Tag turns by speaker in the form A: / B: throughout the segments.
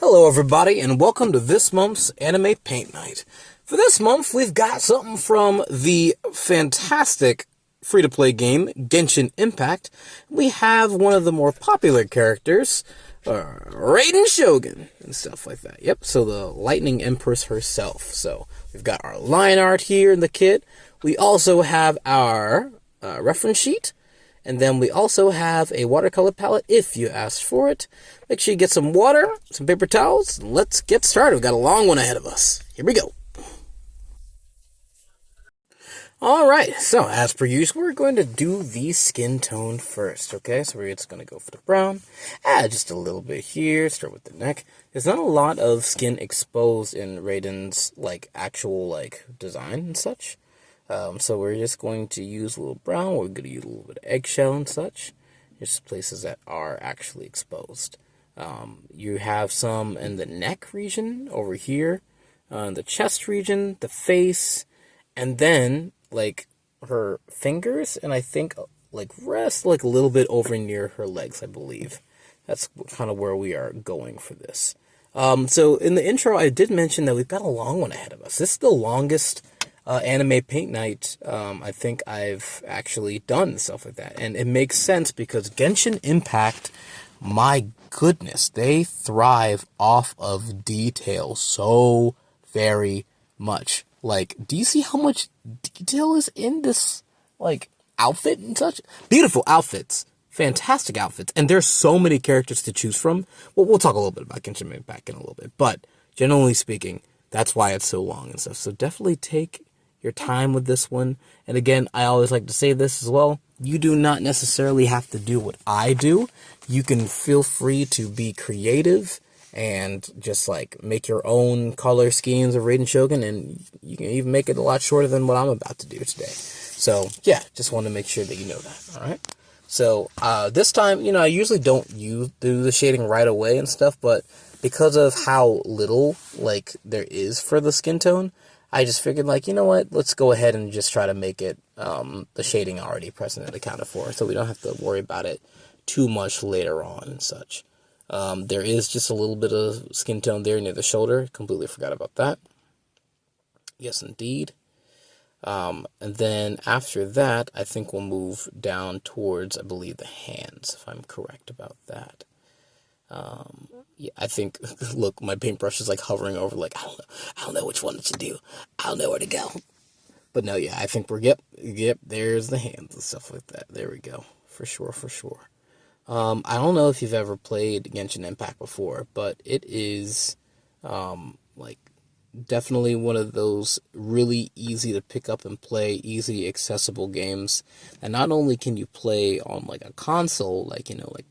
A: Hello everybody, and welcome to this month's Anime Paint Night. For this month, we've got something from the fantastic free-to-play game, Genshin Impact. We have one of the more popular characters, Raiden Shogun, and stuff like that. Yep, so the Lightning Empress herself. So, we've got our line art here in the kit. We also have our reference sheet. And then we also have a watercolor palette if you asked for it. Make sure you get some water, some paper towels, and let's get started. We've got a long one ahead of us. Here we go. Alright, so as per usual, we're going to do the skin tone first, okay? So we're just going to go for the brown, add just a little bit here, start with the neck. There's not a lot of skin exposed in Raiden's, actual, design and such. So we're just going to use a little brown. We're going to use a little bit of eggshell and such. Just places that are actually exposed. You have some in the neck region over here, the chest region, the face, and then her fingers, and I think rest a little bit over near her legs, I believe. That's kind of where we are going for this. So in the intro, I did mention that we've got a long one ahead of us. This is the longest anime paint night I think I've actually done stuff like that, and it makes sense because Genshin Impact, my goodness, they thrive off of detail so very much. Do you see how much detail is in this outfit and such? Beautiful outfits, fantastic outfits, and there's so many characters to choose from. Well, we'll talk a little bit about Genshin Impact in a little bit, but generally speaking, that's why it's so long and stuff. So definitely take your time with this one. And again, I always like to say this as well. You do not necessarily have to do what I do. You can feel free to be creative and just make your own color schemes of Raiden Shogun, and you can even make it a lot shorter than what I'm about to do today. So yeah, just want to make sure that you know that. All right. So this time, I usually don't do the shading right away and stuff, but because of how little there is for the skin tone, I just figured, you know what, let's go ahead and just try to make it the shading already present and accounted for, so we don't have to worry about it too much later on and such. There is just a little bit of skin tone there near the shoulder. Completely forgot about that. Yes, indeed. And then after that, I think we'll move down towards, I believe, the hands, if I'm correct about that. Yeah, I think, look, my paintbrush is hovering over, I don't know which one to do. I don't know where to go. But no, yeah, I think we're, yep, there's the hands and stuff like that. There we go. For sure. I don't know if you've ever played Genshin Impact before, but it is, definitely one of those really easy to pick up and play, easy accessible games. And not only can you play on a console, like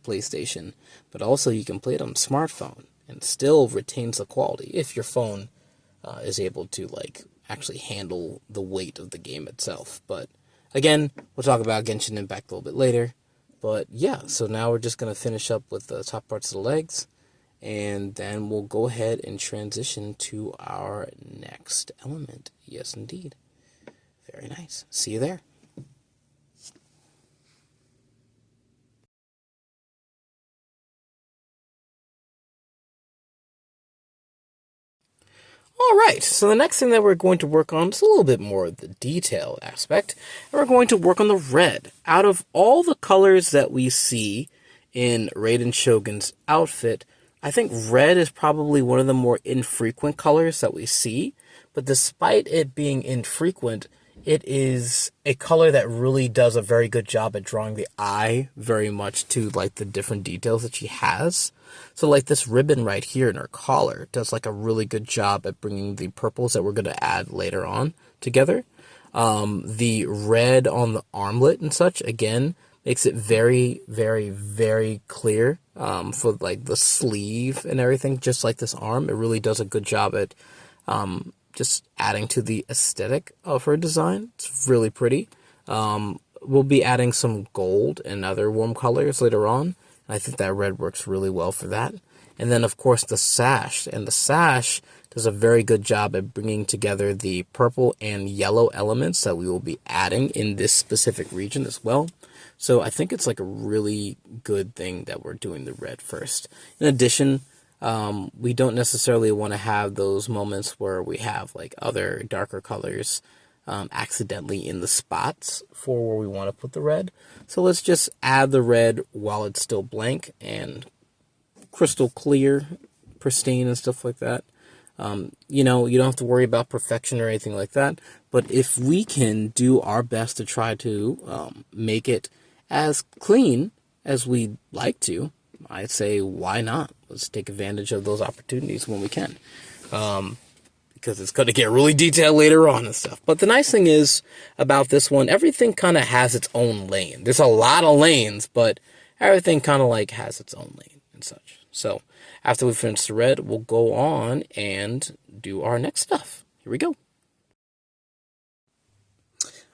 A: PlayStation, but also you can play it on a smartphone and still retains the quality if your phone is able to actually handle the weight of the game itself. But again, we'll talk about Genshin Impact a little bit later. But yeah, so now we're just going to finish up with the top parts of the legs, and then we'll go ahead and transition to our next element. Yes, indeed. Very nice. See you there. Alright, so the next thing that we're going to work on is a little bit more of the detail aspect. And we're going to work on the red. Out of all the colors that we see in Raiden Shogun's outfit, I think red is probably one of the more infrequent colors that we see, but despite it being infrequent, it is a color that really does a very good job at drawing the eye very much to the different details that she has. So this ribbon right here in her collar does a really good job at bringing the purples that we're going to add later on together. The red on the armlet and such, again, makes it very, very, very clear for the sleeve and everything, just like this arm. It really does a good job at just adding to the aesthetic of her design. It's really pretty. We'll be adding some gold and other warm colors later on. And I think that red works really well for that. And then, of course, the sash. And the sash does a very good job at bringing together the purple and yellow elements that we will be adding in this specific region as well. So I think it's a really good thing that we're doing the red first. In addition, We don't necessarily want to have those moments where we have like other darker colors accidentally in the spots for where we want to put the red. So let's just add the red while it's still blank and crystal clear, pristine and stuff like that. You know, you don't have to worry about perfection or anything like that. But if we can do our best to try to make it as clean as we'd like to, I'd say, why not? Let's take advantage of those opportunities when we can. Because it's going to get really detailed later on and stuff. But the nice thing is about this one, everything kind of has its own lane. There's a lot of lanes, but everything kind of like has its own lane and such. So after we finish the red, we'll go on and do our next stuff. Here we go.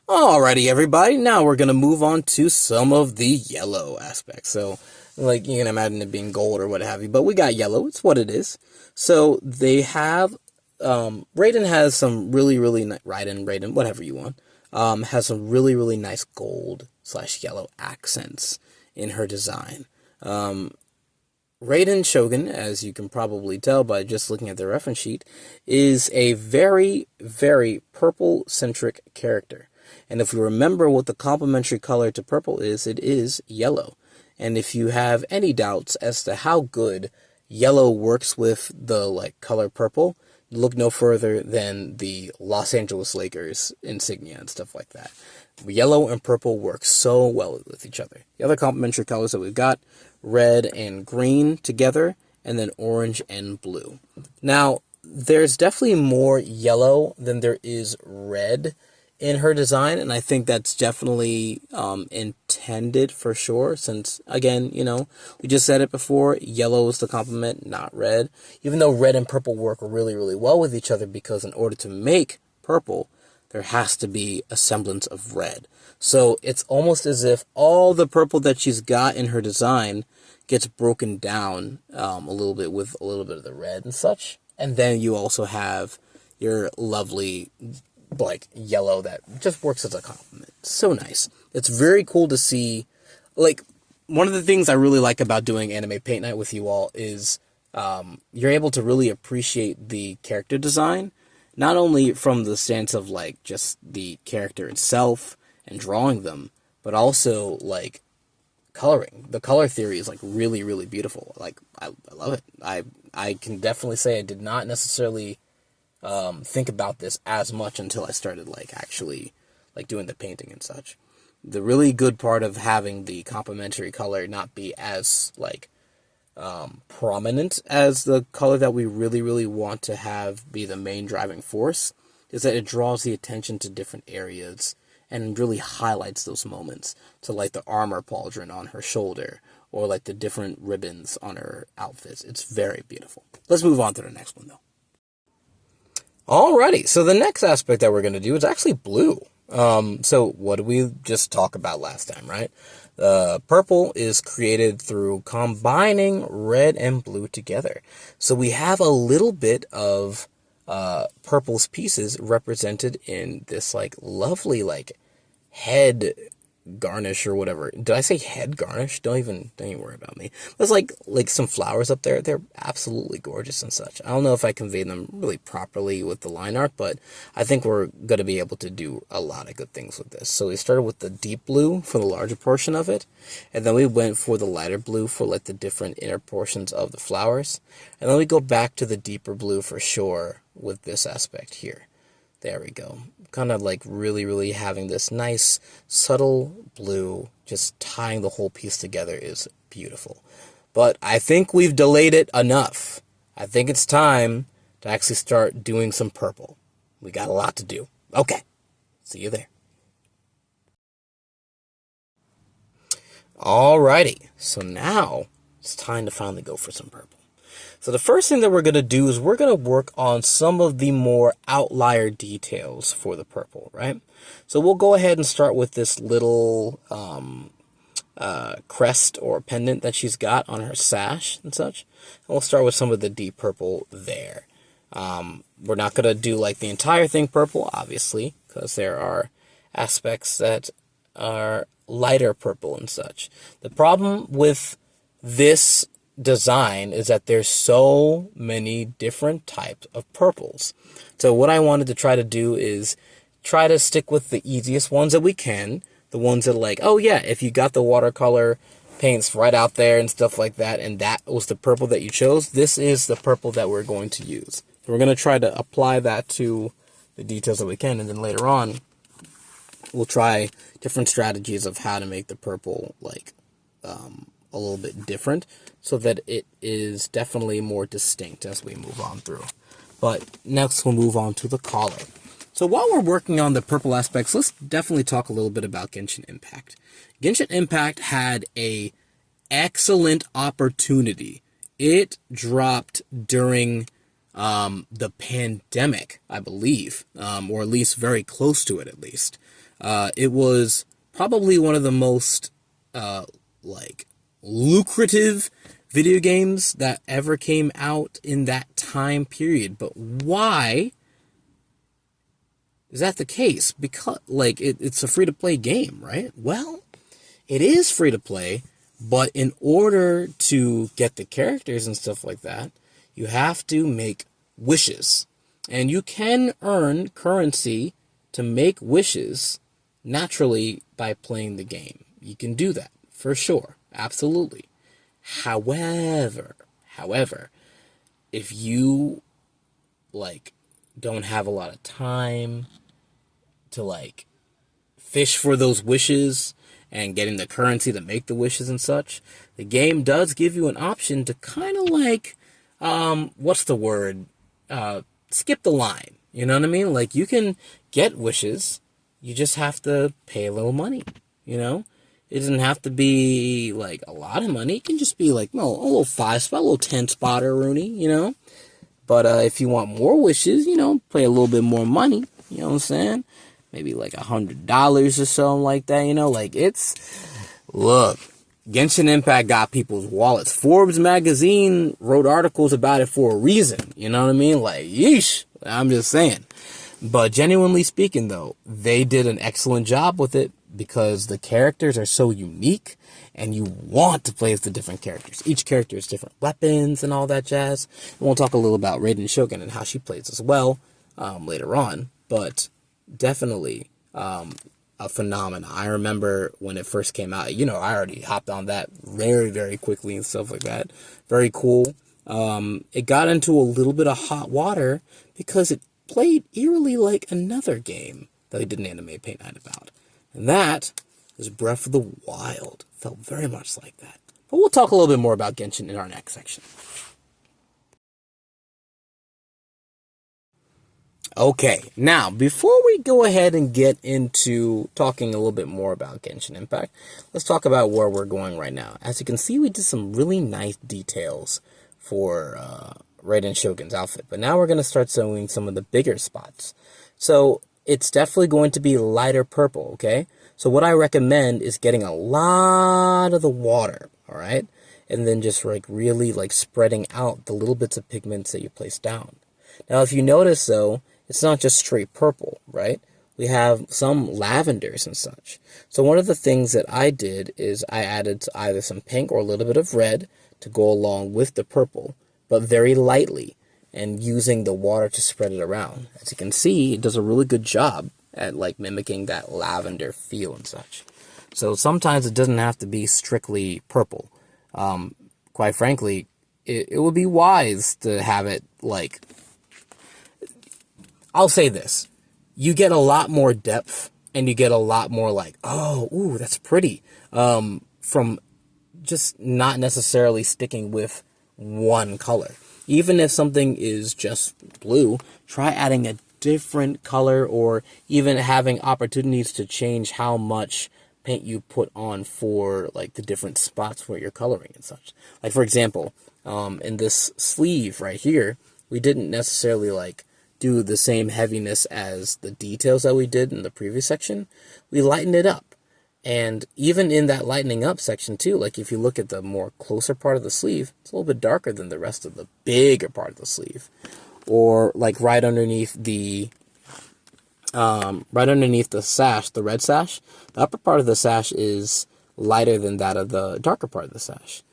A: Alrighty, everybody. Now we're going to move on to some of the yellow aspects. So, like, you can imagine it being gold or what have you, but we got yellow. It's what it is. So they have, Raiden has some really Raiden, whatever you want, has some really nice gold / yellow accents in her design. Raiden Shogun, as you can probably tell by just looking at the reference sheet, is a very purple-centric character. And if we remember what the complementary color to purple is, it is yellow. And if you have any doubts as to how good yellow works with the color purple, look no further than the Los Angeles Lakers insignia and stuff like that. Yellow and purple work so well with each other. The other complementary colors that we've got, red and green together, and then orange and blue. Now, there's definitely more yellow than there is red in her design, and I think that's definitely intended for sure, since, again, you know, we just said it before, yellow is the complement, not red, even though red and purple work really well with each other, because in order to make purple, there has to be a semblance of red. So it's almost as if all the purple that she's got in her design gets broken down a little bit with a little bit of the red and such, and then you also have your lovely yellow that just works as a complement. So nice. It's very cool to see. One of the things I really like about doing anime paint night with you all is you're able to really appreciate the character design, not only from the stance of just the character itself and drawing them, but also coloring. The color theory is really beautiful. I love it. I can definitely say I did not necessarily think about this as much until I started actually doing the painting and such. The really good part of having the complementary color not be as prominent as the color that we really want to have be the main driving force is that it draws the attention to different areas and really highlights those moments. So the armor pauldron on her shoulder, or the different ribbons on her outfits. It's very beautiful. Let's move on to the next one though. Alrighty, so the next aspect that we're going to do is actually blue. So what did we just talk about last time, right? Purple is created through combining red and blue together. So we have a little bit of purple's pieces represented in this lovely head garnish or whatever. Did I say head garnish? Don't even worry about me. There's some flowers up there. They're absolutely gorgeous and such. I don't know if I conveyed them really properly with the line art, but I think we're going to be able to do a lot of good things with this. So we started with the deep blue for the larger portion of it, and then we went for the lighter blue for the different inner portions of the flowers, and then we go back to the deeper blue for sure with this aspect here. There we go. Kind of really having this nice subtle blue, just tying the whole piece together is beautiful. But I think we've delayed it enough. I think it's time to actually start doing some purple. We got a lot to do. Okay, see you there. Alrighty, so now it's time to finally go for some purple. So the first thing that we're going to do is we're going to work on some of the more outlier details for the purple, right? So we'll go ahead and start with this little crest or pendant that she's got on her sash and such. And we'll start with some of the deep purple there. We're not going to do the entire thing purple, obviously, because there are aspects that are lighter purple and such. The problem with this design is that there's so many different types of purples. So what I wanted to try to do is try to stick with the easiest ones that we can. The ones that like, oh yeah, if you got the watercolor paints right out there and stuff like that, and that was the purple that you chose, this is the purple that we're going to use. So we're going to try to apply that to the details that we can, and then later on, we'll try different strategies of how to make the purple like a little bit different so that it is definitely more distinct as we move on through. But next we'll move on to the collar. So while we're working on the purple aspects, let's definitely talk a little bit about Genshin Impact. Genshin Impact had a excellent opportunity. It dropped during the pandemic, I believe, or at least very close to it at least. It was probably one of the most lucrative video games that ever came out in that time period. But why is that the case? Because it's a free-to-play game, right? Well, it is free-to-play, but in order to get the characters and stuff like that, you have to make wishes. And you can earn currency to make wishes naturally by playing the game. You can do that, for sure. Absolutely. However, if you don't have a lot of time to fish for those wishes and getting the currency to make the wishes and such, the game does give you an option to kind of what's the word? Skip the line. You know what I mean? You can get wishes, you just have to pay a little money, you know? It doesn't have to be a lot of money. It can just be a little 5 spot, a little 10 spotter, Rooney, you know? But if you want more wishes, pay a little bit more money, you know what I'm saying? Maybe $100 or something like that, look, Genshin Impact got people's wallets. Forbes magazine wrote articles about it for a reason, you know what I mean? Yeesh, I'm just saying. But genuinely speaking, though, they did an excellent job with it because the characters are so unique and you want to play as the different characters. Each character has different weapons and all that jazz. And we'll talk a little about Raiden Shogun and how she plays as well later on. But definitely a phenomenon. I remember when it first came out, I already hopped on that very, very quickly and stuff like that. Very cool. It got into a little bit of hot water because it played eerily like another game that they did an anime paint night about. And that is Breath of the Wild. Felt very much like that. But we'll talk a little bit more about Genshin in our next section. Okay, now, before we go ahead and get into talking a little bit more about Genshin Impact, let's talk about where we're going right now. As you can see, we did some really nice details for Raiden Shogun's outfit, but now we're going to start showing some of the bigger spots. So, it's definitely going to be lighter purple, okay? So what I recommend is getting a lot of the water, all right? And then just really spreading out the little bits of pigments that you place down. Now, if you notice, though, it's not just straight purple, right? We have some lavenders and such. So one of the things that I did is I added either some pink or a little bit of red to go along with the purple, but very lightly, and using the water to spread it around. As you can see, it does a really good job at mimicking that lavender feel and such. So sometimes it doesn't have to be strictly purple. Quite frankly, it would be wise to have it I'll say this. You get a lot more depth and you get a lot more oh, ooh, that's pretty. From just not necessarily sticking with one color. Even if something is just blue, try adding a different color or even having opportunities to change how much paint you put on for the different spots where you're coloring and such. For example, in this sleeve right here, we didn't necessarily do the same heaviness as the details that we did in the previous section. We lightened it up. And even in that lightening up section too, if you look at the more closer part of the sleeve, it's a little bit darker than the rest of the bigger part of the sleeve. Or right underneath the sash, the red sash, the upper part of the sash is lighter than that of the darker part of the sash.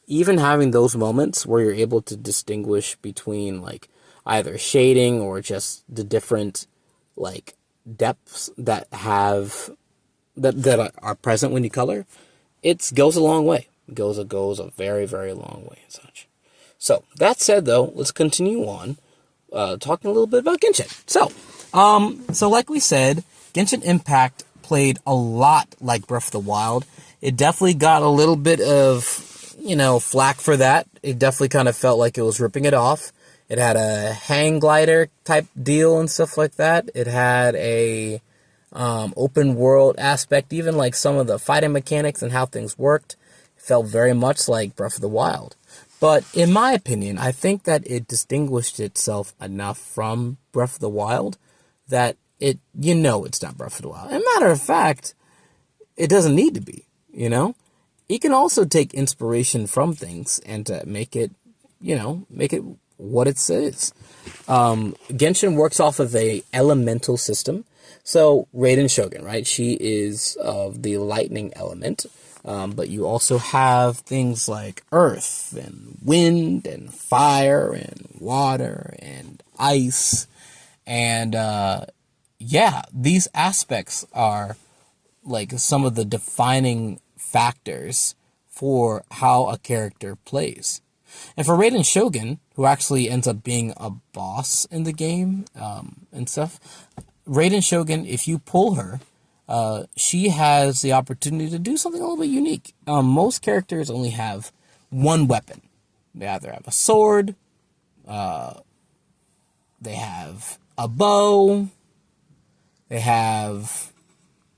A: even having those moments where you're able to distinguish between like either shading or just the different like depths that are present when you color, it goes a long way. It goes a very, very long way and such. So that said, though, let's continue on talking a little bit about Genshin. So like we said, Genshin Impact played a lot like Breath of the Wild. It definitely got a little bit of, flack for that. It definitely kind of felt like it was ripping it off. It had a hang glider type deal and stuff like that. It had a open world aspect, even like some of the fighting mechanics and how things worked felt very much like Breath of the Wild. But in my opinion, I think that it distinguished itself enough from Breath of the Wild that it's not Breath of the Wild. As a matter of fact, it doesn't need to be, You can also take inspiration from things and to make it what it says. Genshin works off of a elemental system. So Raiden Shogun, right? She is of the lightning element. But you also have things like earth and wind and fire and water and ice. And these aspects are like some of the defining factors for how a character plays. And for Raiden Shogun, who actually ends up being a boss in the game and stuff, Raiden Shogun, if you pull her, she has the opportunity to do something a little bit unique. Most characters only have one weapon. They either have a sword, they have a bow, they have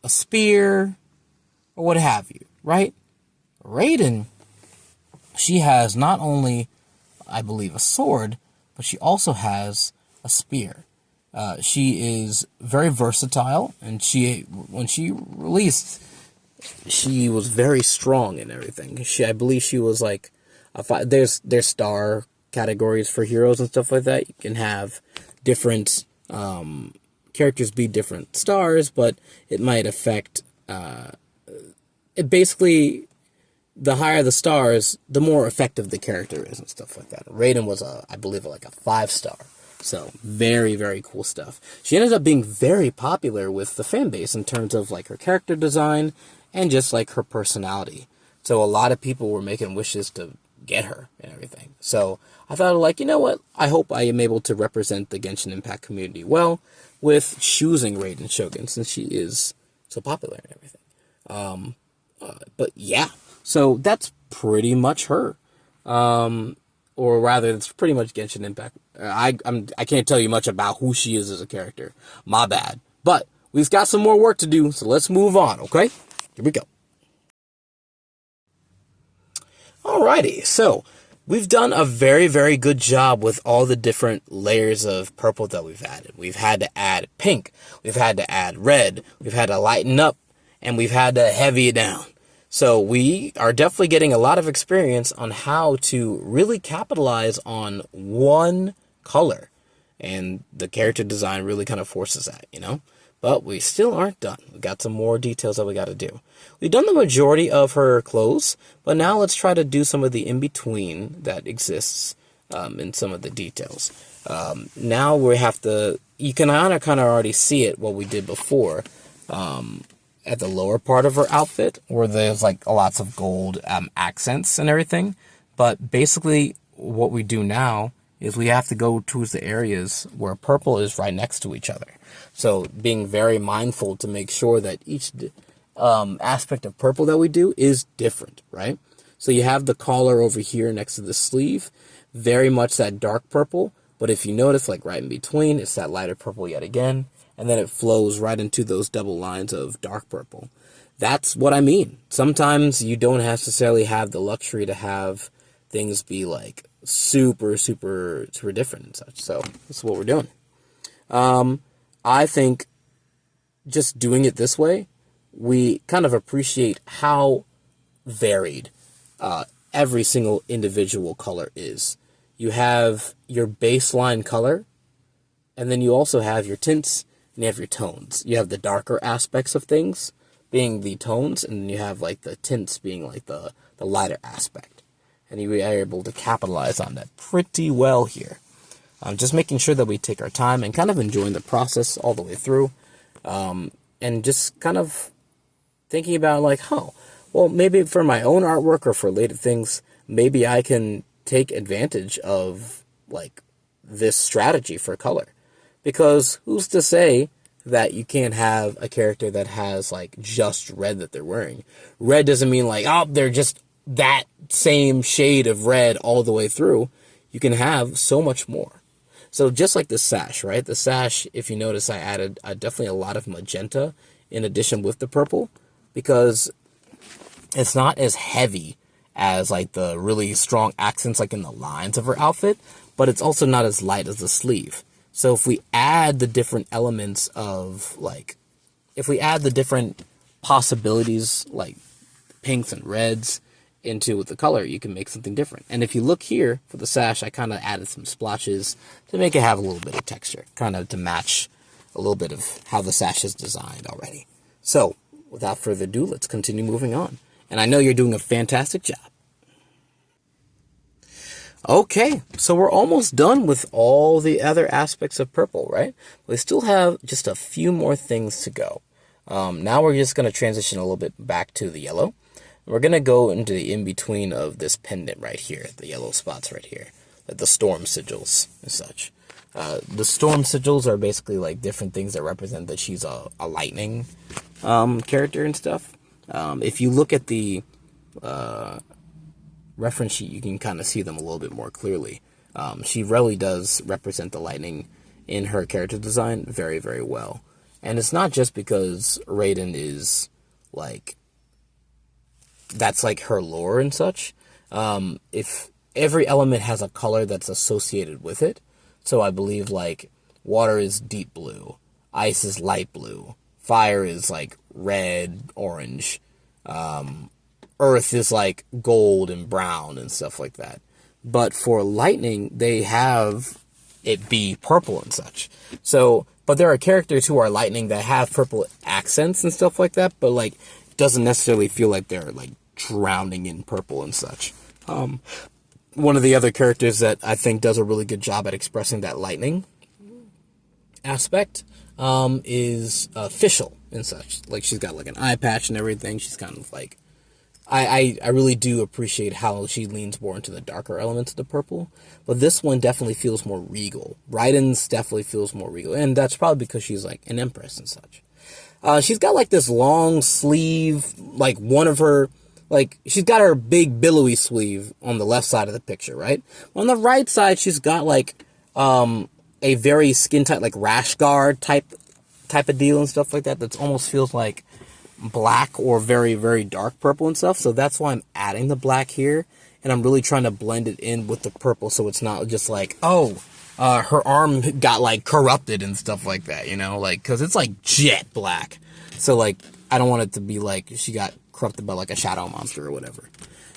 A: a spear, or what have you, right? Raiden, she has not only, I believe, a sword, but she also has a spear. She is very versatile, and when she released, she was very strong in everything. I believe she was like there's star categories for heroes and stuff like that. You can have different characters be different stars, but it might affect it basically. The higher the stars, the more effective the character is and stuff like that. Raiden was I believe like a 5-star. So very, very cool stuff. She ended up being very popular with the fan base in terms of like her character design and just like her personality. So a lot of people were making wishes to get her and everything. So I thought like, you know what? I hope I am able to represent the Genshin Impact community well with choosing Raiden Shogun since she is so popular and everything. But yeah, so that's pretty much her. Or rather, it's pretty much Genshin Impact. I can't tell you much about who she is as a character. My bad. But we've got some more work to do, so let's move on, okay? Here we go. Alrighty, so we've done a very, very good job with all the different layers of purple that we've added. We've had to add pink, we've had to add red, we've had to lighten up, and we've had to heavy it down. So we are definitely getting a lot of experience on how to really capitalize on one color. And the character design really kind of forces that, But we still aren't done. We got some more details that we got to do. We've done the majority of her clothes, but now let's try to do some of the in-between that exists in some of the details. Now we have to, you can kind of already see it, what we did before. At the lower part of her outfit, where there's like lots of gold accents and everything. But basically, what we do now is we have to go towards the areas where purple is right next to each other. So being very mindful to make sure that each aspect of purple that we do is different, right? So you have the collar over here next to the sleeve, very much that dark purple. But if you notice, like right in between, it's that lighter purple yet again. And then it flows right into those double lines of dark purple. That's what I mean. Sometimes you don't necessarily have the luxury to have things be like super, super, super different and such. So that's what we're doing. I think just doing it this way, we kind of appreciate how varied every single individual color is. You have your baseline color, and then you also have your tints, and you have your tones. You have the darker aspects of things being the tones, and then you have like the tints being like the lighter aspect. and we are able to capitalize on that pretty well here. Just making sure that we take our time and kind of enjoying the process all the way through, and just kind of thinking about like, oh, well, maybe for my own artwork or for later things, maybe I can take advantage of like this strategy for color. Because who's to say that you can't have a character that has like just red that they're wearing? Red doesn't mean like, oh, they're just that same shade of red all the way through. You can have so much more. So just like the sash, right? The sash, if you notice, I added definitely a lot of magenta in addition with the purple, because it's not as heavy as like the really strong accents like in the lines of her outfit, but it's also not as light as the sleeve. So if we add the different elements of like, if we add the different possibilities like pinks and reds into with the color, you can make something different. And if you look here for the sash, I kind of added some splotches to make it have a little bit of texture, kind of to match a little bit of how the sash is designed already. So without further ado, let's continue moving on. And I know you're doing a fantastic job. Okay, so we're almost done with all the other aspects of purple, right? We still have just a few more things to go. Now we're just going to transition a little bit back to the yellow. We're going to go into the in-between of this pendant right here, the yellow spots right here, like the storm sigils and such. The storm sigils are basically like different things that represent that she's a lightning character and stuff. If you look at the reference sheet, you can kind of see them a little bit more clearly. She really does represent the lightning in her character design very, very well. And it's not just because Raiden is like, that's like her lore and such. If every element has a color that's associated with it. So I believe like water is deep blue, ice is light blue, fire is like red, orange, earth is like gold and brown and stuff like that. But for lightning, they have it be purple and such. So, but there are characters who are lightning that have purple accents and stuff like that, but like doesn't necessarily feel like they're like drowning in purple and such. One of the other characters that I think does a really good job at expressing that lightning aspect is Fischl and such. Like she's got like an eye patch and everything. She's kind of like, I really do appreciate how she leans more into the darker elements of the purple, but this one definitely feels more regal. Raiden's definitely feels more regal, and that's probably because she's like an empress and such. She's got like this long sleeve, like one of her, like she's got her big billowy sleeve on the left side of the picture, right? On the right side, she's got like a very skin tight, like rash guard type of deal and stuff like that. That's almost feels like black or very, very dark purple and stuff. So that's why I'm adding the black here, and I'm really trying to blend it in with the purple so it's not just like, oh, her arm got like corrupted and stuff like that, you know, like, because it's like jet black. So like I don't want it to be like she got corrupted by like a shadow monster or whatever.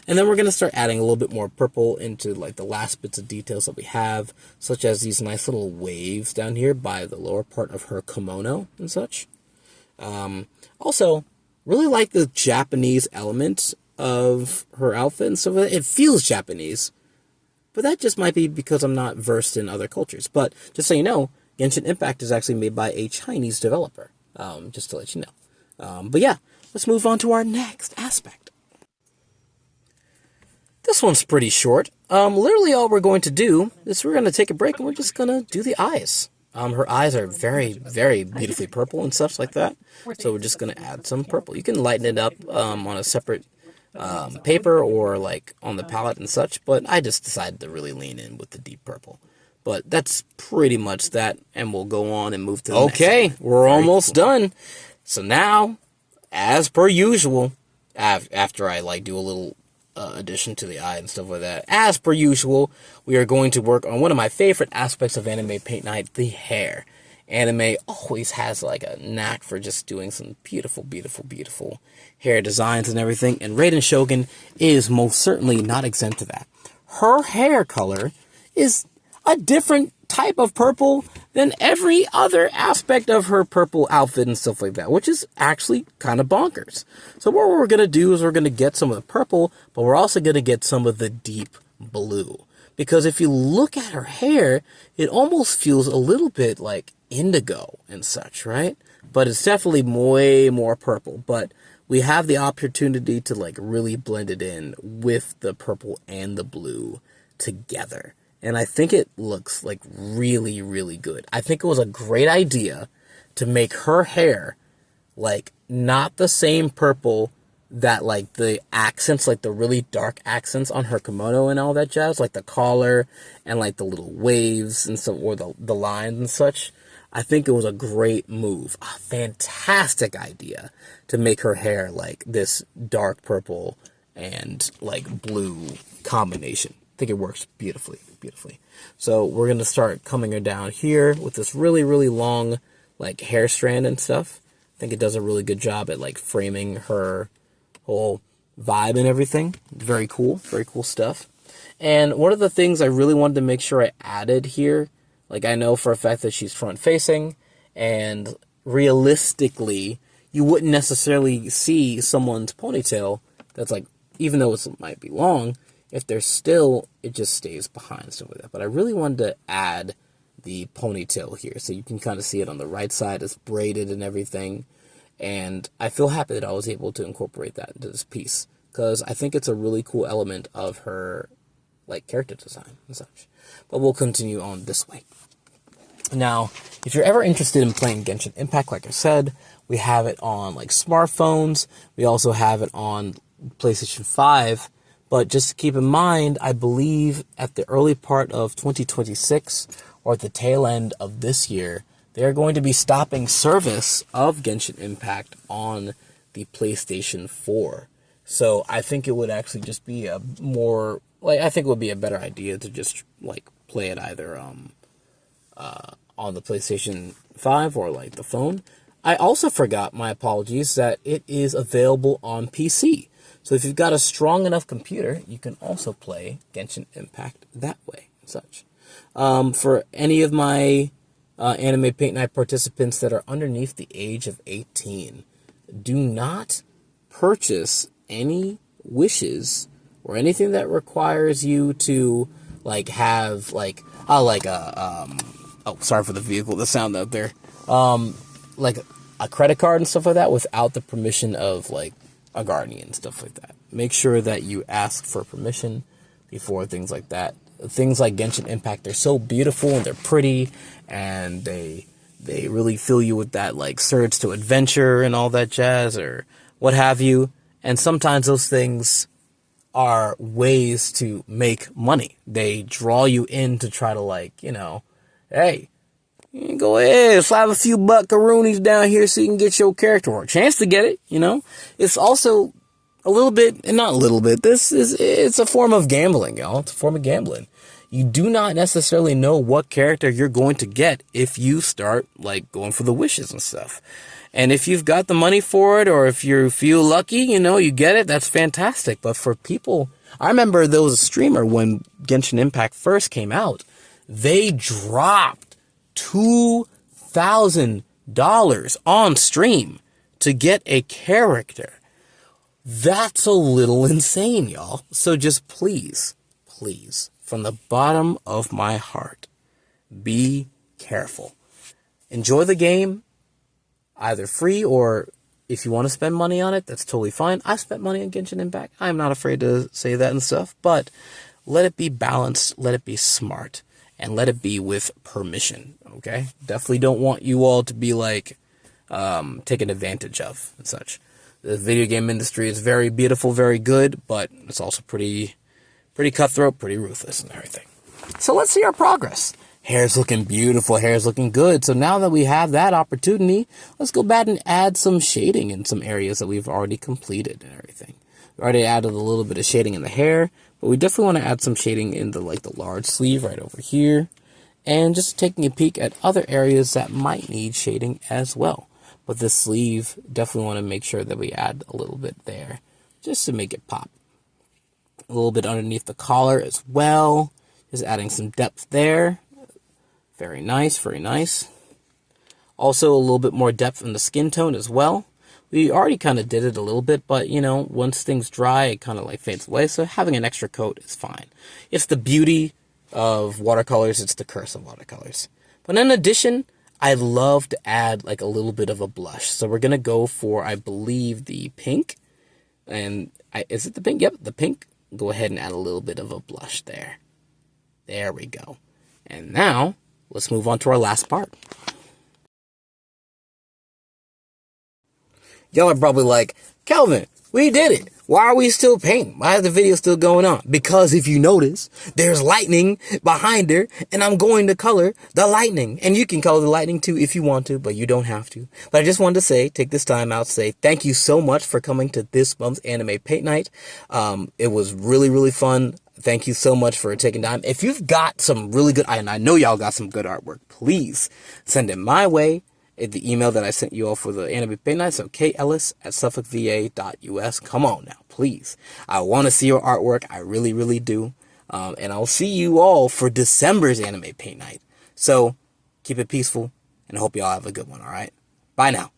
A: And then we're going to start adding a little bit more purple into like the last bits of details that we have, such as these nice little waves down here by the lower part of her kimono and such. Also, really like the Japanese element of her outfit and stuff. It feels Japanese, but that just might be because I'm not versed in other cultures. But just so you know, Genshin Impact is actually made by a Chinese developer, just to let you know. But yeah, let's move on to our next aspect. This one's pretty short. Literally all we're going to do is we're going to take a break and we're just going to do the eyes. Her eyes are very, very beautifully purple and stuff like that. So we're just going to add some purple. You can lighten it up on a separate paper or like on the palette and such, but I just decided to really lean in with the deep purple. But that's pretty much that, and we'll go on and move to the next one. Okay, we're almost done. So now, as per usual, after I like do a little addition to the eye and stuff like that, as per usual, we are going to work on one of my favorite aspects of anime paint night, the hair. Anime always has like a knack for just doing some beautiful, beautiful, beautiful hair designs and everything, and Raiden Shogun is most certainly not exempt to that. Her hair color is a different type of purple than every other aspect of her purple outfit and stuff like that, which is actually kind of bonkers. So what we're going to do is we're going to get some of the purple, but we're also going to get some of the deep blue. Because if you look at her hair, it almost feels a little bit like indigo and such, right? But it's definitely way more purple. But we have the opportunity to like really blend it in with the purple and the blue together. And I think it looks like really, really good. I think it was a great idea to make her hair like not the same purple that like the accents, like the really dark accents on her kimono and all that jazz, like the collar and like the little waves and so, or the lines and such. I think it was a great move, a fantastic idea to make her hair like this dark purple and like blue combination. I think it works beautifully. So we're going to start coming her down here with this really, really long like hair strand and stuff. I think it does a really good job at like framing her whole vibe and everything. Very cool stuff. And one of the things I really wanted to make sure I added here, like I know for a fact that she's front facing, and realistically you wouldn't necessarily see someone's ponytail that's like, even though it might be long, if they're still, it just stays behind, stuff like that. But I really wanted to add the ponytail here, so you can kind of see it on the right side. It's braided and everything, and I feel happy that I was able to incorporate that into this piece, because I think it's a really cool element of her like character design and such. But we'll continue on this way. Now, if you're ever interested in playing Genshin Impact, like I said, we have it on like smartphones. We also have it on PlayStation 5. But just keep in mind, I believe at the early part of 2026 or at the tail end of this year, they're going to be stopping service of Genshin Impact on the PlayStation 4. So I think it would actually just be a more, like, I think it would be a better idea to just like play it either on the PlayStation 5 or like the phone. I also forgot, my apologies, that it is available on PC. So if you've got a strong enough computer, you can also play Genshin Impact that way and such. For any of my Anime Paint Night participants that are underneath the age of 18, do not purchase any wishes or anything that requires you to like have like sorry for the vehicle, the sound out there, like a credit card and stuff like that without the permission of like a guardian and stuff like that. Make sure that you ask for permission before things like that. Things like Genshin Impact, they're so beautiful and they're pretty, and they really fill you with that like surge to adventure and all that jazz or what have you. And sometimes those things are ways to make money. They draw you in to try to like, you know, hey, you can go ahead, slap a few buckaroonies down here so you can get your character or a chance to get it, you know? It's also a little bit, and not a little bit, it's a form of gambling, y'all. It's a form of gambling. You do not necessarily know what character you're going to get if you start, like, going for the wishes and stuff. And if you've got the money for it, or if you feel lucky, you know, you get it, that's fantastic. But for people, I remember there was a streamer when Genshin Impact first came out, they dropped $2,000 on stream to get a character. That's a little insane, y'all. So just please, from the bottom of my heart, be careful. Enjoy the game, either free or if you want to spend money on it, that's totally fine. I spent money on Genshin Impact. I'm not afraid to say that and stuff, but let it be balanced, let it be smart, and let it be with permission, okay? Definitely don't want you all to be like taken advantage of and such. The video game industry is very beautiful, very good, but it's also pretty cutthroat, pretty ruthless and everything. So let's see our progress. Hair's looking beautiful, hair's looking good. So now that we have that opportunity, let's go back and add some shading in some areas that we've already completed and everything. We already added a little bit of shading in the hair, but we definitely want to add some shading in the large sleeve right over here. And just taking a peek at other areas that might need shading as well. But this sleeve, definitely want to make sure that we add a little bit there, just to make it pop. A little bit underneath the collar as well, just adding some depth there. Very nice, very nice. Also, a little bit more depth in the skin tone as well. We already kind of did it a little bit, but, you know, once things dry, it kind of like fades away. So having an extra coat is fine. It's the beauty of watercolors. It's the curse of watercolors. But in addition, I love to add like a little bit of a blush. So we're going to go for, I believe, the pink. And is it the pink? Yep, the pink. Go ahead and add a little bit of a blush there. There we go. And now, let's move on to our last part. Y'all are probably like, Calvin, we did it. Why are we still painting? Why is the video still going on? Because if you notice, there's lightning behind her, and I'm going to color the lightning. And you can color the lightning too if you want to, but you don't have to. But I just wanted to say, take this time out to say thank you so much for coming to this month's Anime Paint Night. It was really, really fun. Thank you so much for taking time. If you've got some really good, and I know y'all got some good artwork, please send it my way. The email that I sent you all for the Anime Paint Night, so kellis@suffolkva.us. Come on now, please. I want to see your artwork. I really, really do. And I'll see you all for December's Anime Paint Night. So keep it peaceful, and I hope y'all have a good one, all right? Bye now.